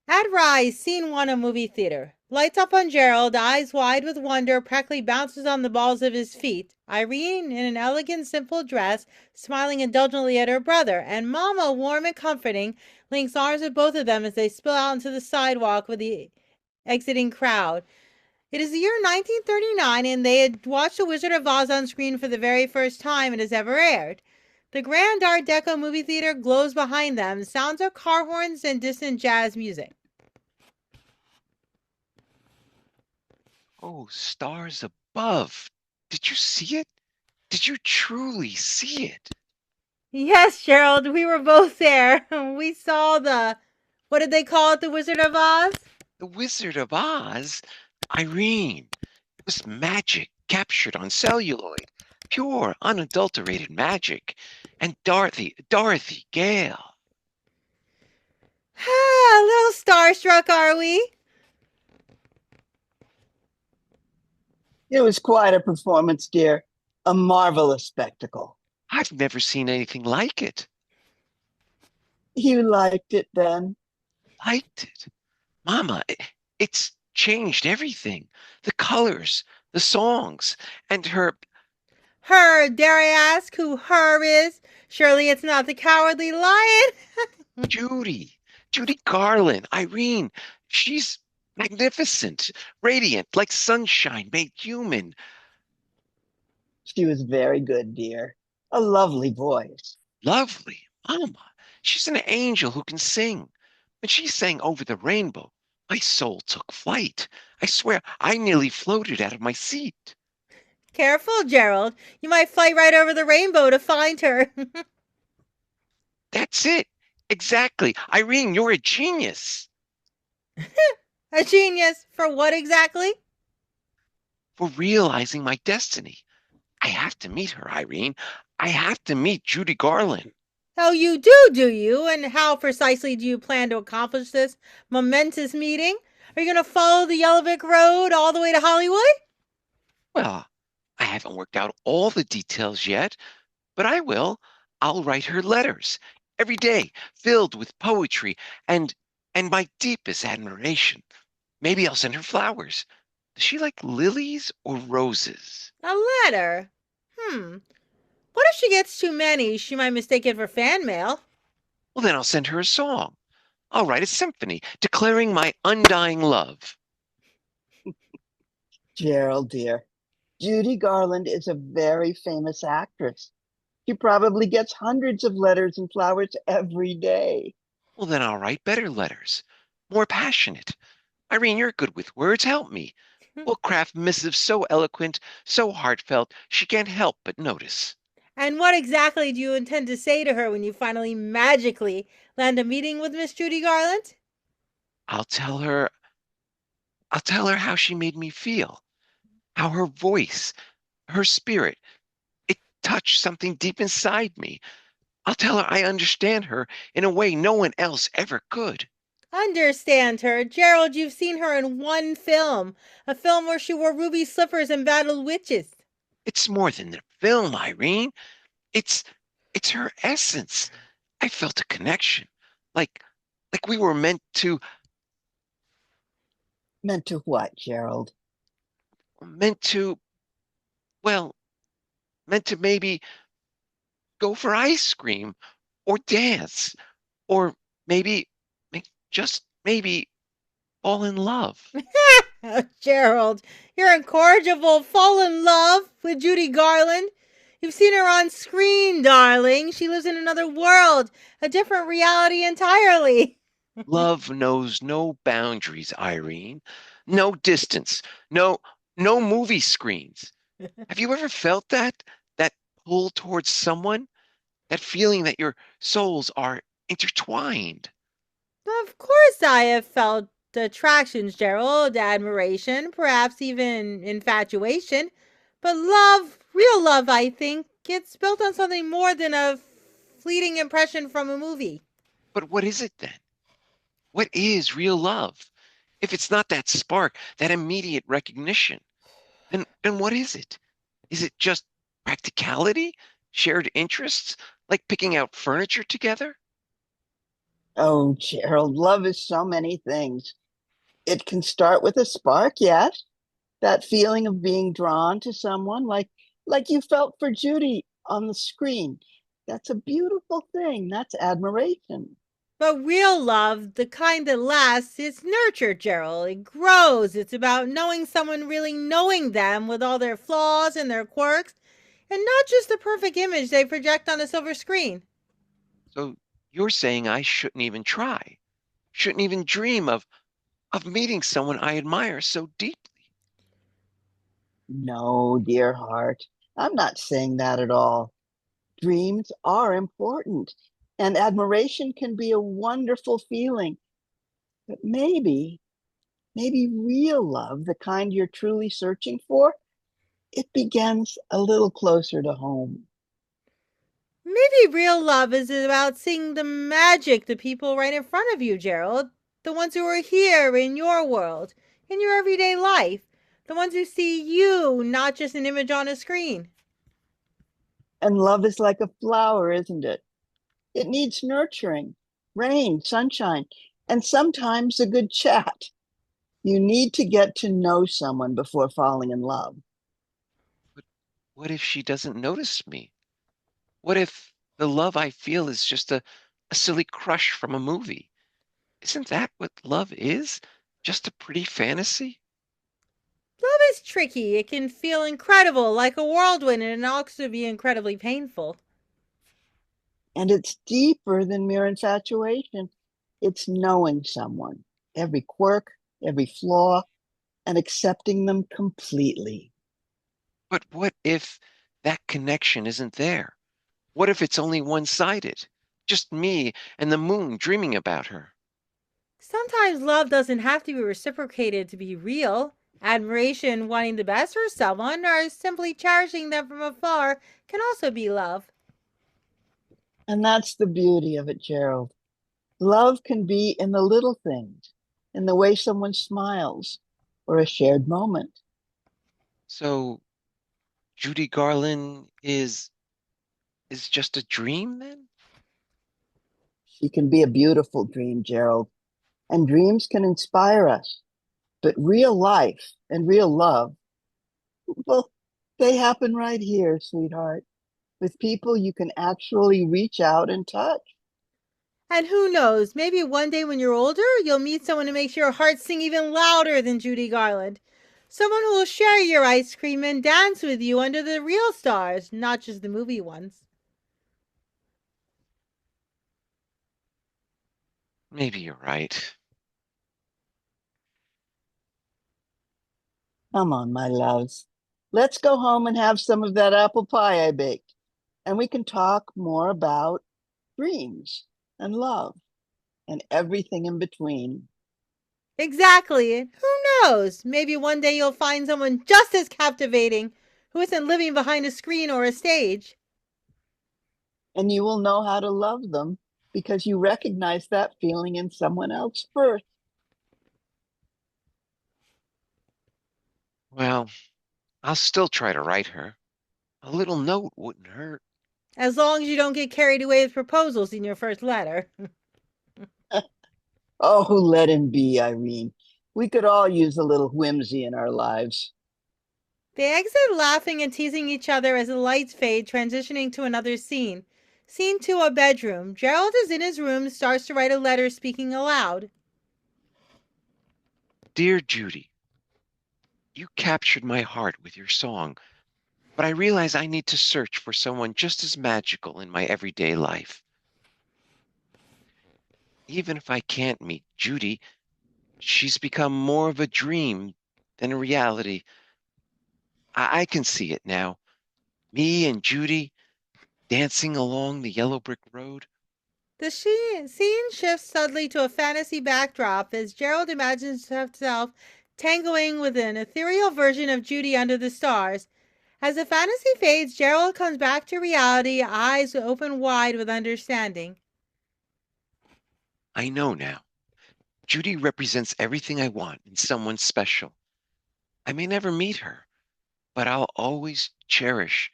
At Rise, scene one of movie theater. Lights up on Gerald, eyes wide with wonder, practically bounces on the balls of his feet. Irene, in an elegant, simple dress, smiling indulgently at her brother, and Mama, warm and comforting, links arms with both of them as they spill out into the sidewalk with the exiting crowd. It is the year 1939, and they had watched The Wizard of Oz on screen for the very first time it has ever aired. The grand Art Deco movie theater glows behind them, sounds of car horns and distant jazz music. Oh, stars above. Did you see it? Did you truly see it? Yes, Gerald, we were both there. We saw what did they call it, The Wizard of Oz? The Wizard of Oz? Irene, it was magic captured on celluloid. Pure, unadulterated magic. And Dorothy Gale. A little starstruck, are we? It was quite a performance, dear. A marvelous spectacle. I've never seen anything like it. You liked it then? Liked it. Mama, it's changed everything. The colors, the songs, and her. Her, dare I ask who her is? Surely it's not the Cowardly Lion. Judy. Judy Garland. Irene. She's magnificent, radiant, like sunshine made human. She was very good, dear. A lovely voice. Lovely. Mama. She's an angel who can sing. When she sang Over the Rainbow, my soul took flight. I swear I nearly floated out of my seat. Careful, Gerald. You might fly right over the rainbow to find her. That's it. Exactly. Irene, you're a genius. A genius. For what exactly? For realizing my destiny. I have to meet her, Irene. I have to meet Judy Garland. Oh, you do you? And how precisely do you plan to accomplish this momentous meeting? Are you going to follow the Yellow Brick Road all the way to Hollywood? Well, I haven't worked out all the details yet, but I will. I'll write her letters every day, filled with poetry and my deepest admiration. Maybe I'll send her flowers. Does she like lilies or roses? A letter? What if she gets too many? She might mistake it for fan mail. Well, then I'll send her a song. I'll write a symphony declaring my undying love. Gerald, dear. Judy Garland is a very famous actress. She probably gets hundreds of letters and flowers every day. Well, then I'll write better letters, more passionate. Irene, you're good with words. Help me. We'll craft missives so eloquent, so heartfelt, she can't help but notice. And what exactly do you intend to say to her when you finally magically land a meeting with Miss Judy Garland? I'll tell her I'll tell her how she made me feel, how her voice, her spirit, it touched something deep inside me. I'll tell her I understand her in a way no one else ever could. Understand her. Gerald, you've seen her in one film. A film where she wore ruby slippers and battled witches. It's more than the film, Irene. It's it's her essence. I felt a connection. Like like we were Meant to what, Gerald? meant to well, meant to maybe go for ice cream or dance or maybe just maybe fall in love. Oh, Gerald, you're incorrigible. Fall in love with Judy Garland. You've seen her on screen, darling. She lives in another world, a different reality entirely. Love knows no boundaries, Irene. No distance. No movie screens. Have you ever felt that? That pull towards someone? That feeling that your souls are intertwined? Of course, I have felt attractions, Gerald, admiration, perhaps even infatuation. But love, real love, I think, it's built on something more than a fleeting impression from a movie. But what is it then? What is real love? If it's not that spark, that immediate recognition, then what is it? Is it just practicality? Shared interests? Like picking out furniture together? Oh, Gerald, love is so many things. It can start with a spark, yes, that feeling of being drawn to someone like you felt for Judy on the screen. That's a beautiful thing. That's admiration. But real love, the kind that lasts, is nurtured, Gerald. It grows. It's about knowing someone, really knowing them with all their flaws and their quirks, and not just the perfect image they project on a silver screen. So you're saying I shouldn't even try, shouldn't even dream of meeting someone I admire so deeply. No, dear heart, I'm not saying that at all. Dreams are important, and admiration can be a wonderful feeling. But maybe real love, the kind you're truly searching for, it begins a little closer to home. Maybe real love is about seeing the magic, the people right in front of you, Gerald. The ones who are here in your world, in your everyday life. The ones who see you, not just an image on a screen. And love is like a flower, isn't it? It needs nurturing, rain, sunshine, and sometimes a good chat. You need to get to know someone before falling in love. But what if she doesn't notice me? What if the love I feel is just a silly crush from a movie? Isn't that what love is? Just a pretty fantasy? Love is tricky. It can feel incredible, like a whirlwind, and it can also be incredibly painful. And it's deeper than mere infatuation. It's knowing someone, every quirk, every flaw, and accepting them completely. But what if that connection isn't there? What if it's only one-sided? Just me and the moon dreaming about her. Sometimes love doesn't have to be reciprocated to be real. Admiration, wanting the best for someone, or simply cherishing them from afar can also be love. And that's the beauty of it, Gerald. Love can be in the little things, in the way someone smiles, or a shared moment. So Judy Garland is just a dream then? She can be a beautiful dream, Gerald, and dreams can inspire us. But real life and real love, well, they happen right here, sweetheart, with people you can actually reach out and touch. And who knows, maybe one day when you're older, you'll meet someone who makes your heart sing even louder than Judy Garland. Someone who will share your ice cream and dance with you under the real stars, not just the movie ones. Maybe you're right. Come on, my loves. Let's go home and have some of that apple pie I baked, and we can talk more about dreams and love and everything in between. Exactly. Who knows? Maybe one day you'll find someone just as captivating who isn't living behind a screen or a stage. And you will know how to love them because you recognize that feeling in someone else first. Well, I'll still try to write her. A little note wouldn't hurt. As long as you don't get carried away with proposals in your first letter. Oh, let him be, Irene. We could all use a little whimsy in our lives. They exit laughing and teasing each other as the lights fade, transitioning to another scene. Scene 2, a bedroom. Gerald is in his room, starts to write a letter, speaking aloud. Dear Judy, you captured my heart with your song, but I realize I need to search for someone just as magical in my everyday life. Even if I can't meet Judy, she's become more of a dream than a reality. I can see it now. Me and Judy dancing along the yellow brick road. The scene shifts suddenly to a fantasy backdrop as Gerald imagines himself tangoing with an ethereal version of Judy under the stars. As the fantasy fades, Gerald comes back to reality, eyes open wide with understanding. I know now. Judy represents everything I want in someone special. I may never meet her, but I'll always cherish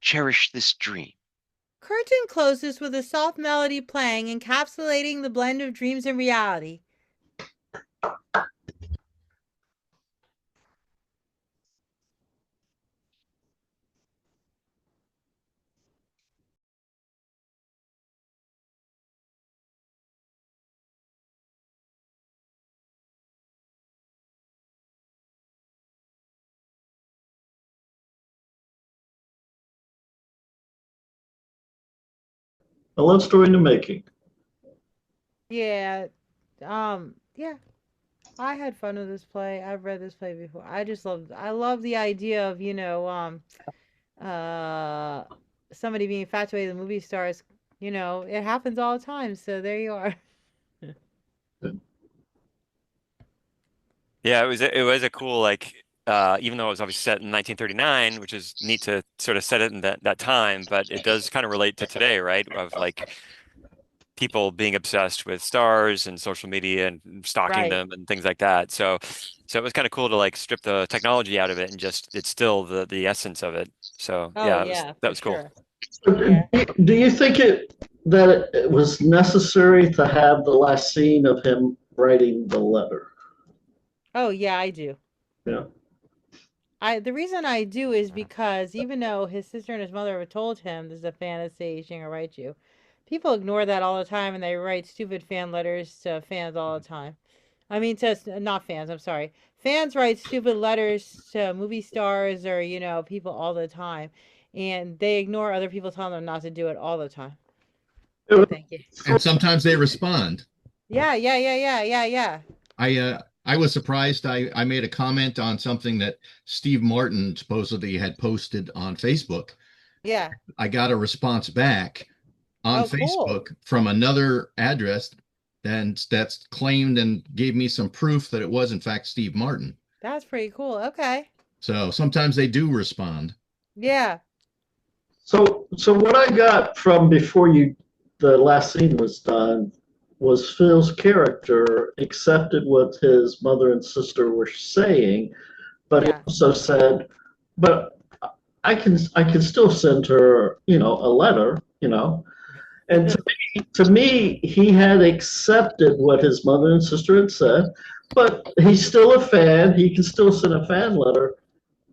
this dream. Curtain closes with a soft melody playing, encapsulating the blend of dreams and reality. A love story in the making. Yeah. Yeah. I had fun with this play. I've read this play before. I love the idea of, uh somebody being infatuated with movie stars. It happens all the time, so there you are. Yeah, it was a cool even though it was obviously set in 1939, which is neat to sort of set it in that time, but it does kind of relate to today, right? Of like people being obsessed with stars and social media and stalking Right. them and things like that. So it was kind of cool to like strip the technology out of it and just it's still the essence of it. So Oh yeah, yeah, that for was cool. sure. So Yeah. do you think that it was necessary to have the last scene of him writing the letter? Oh yeah, I do. Yeah. The reason I do is because even though his sister and his mother have told him this is a fantasy, she's gonna write you, people ignore that all the time and they write stupid fan letters to fans all the time. I mean, not fans, I'm sorry. Fans write stupid letters to movie stars or, people all the time. And they ignore other people telling them not to do it all the time. Thank you. And sometimes they respond. Yeah, yeah, yeah, yeah, yeah, yeah. I was surprised. I made a comment on something that Steve Martin supposedly had posted on Facebook. Yeah. I got a response back on Oh, cool. Facebook from another address that's claimed and gave me some proof that it was in fact Steve Martin. That's pretty cool. Okay. So sometimes they do respond. Yeah. So what I got from before the last scene was done was Phil's character accepted what his mother and sister were saying, but he Yeah. also said, but I can still send her, a letter, And to me, he had accepted what his mother and sister had said, but he's still a fan. He can still send a fan letter.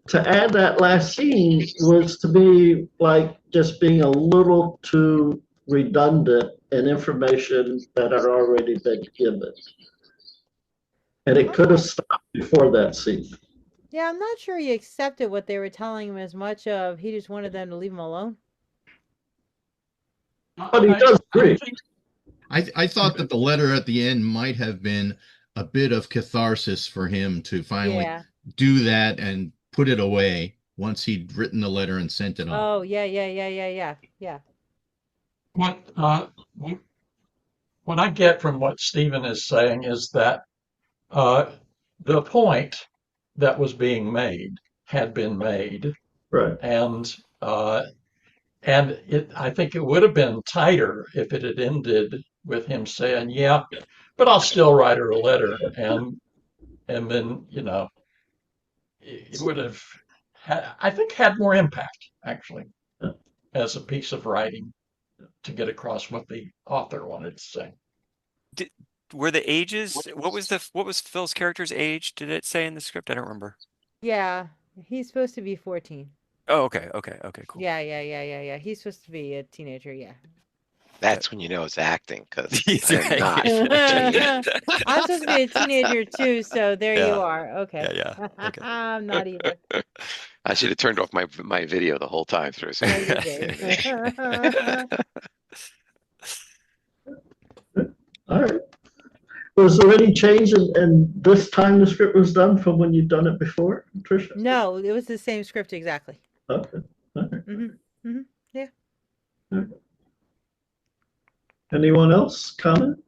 To add that last scene was to me like just being a little too redundant in information that had already been given. And it could have stopped before that scene. Yeah, I'm not sure he accepted what they were telling him as much of he just wanted them to leave him alone. But he does agree. I thought that the letter at the end might have been a bit of catharsis for him to finally do that and put it away once he'd written the letter and sent it on. Oh, yeah, yeah, yeah, yeah, yeah, yeah. What I get from what Stephen is saying is that the point that was being made had been made, right? And I think it would have been tighter if it had ended with him saying, "Yeah, but I'll still write her a letter," and then it would have, I think, had more impact actually as a piece of writing to get across what the author wanted to say. Were the ages? What was Phil's character's age? Did it say in the script? I don't remember. Yeah, he's supposed to be 14. Oh, okay, cool. Yeah, yeah, yeah, yeah, yeah. He's supposed to be a teenager. Yeah. That's when you know it's acting, because He's I'm right. not. I'm supposed to be a teenager too, so there you are. Okay. Yeah. Okay. I'm not either. I should have turned off my video the whole time through. No, you did. All right. Was there any change in this time the script was done from when you'd done it before, Tricia? No, it was the same script exactly. Okay. All right. Yeah. All right. Anyone else comment?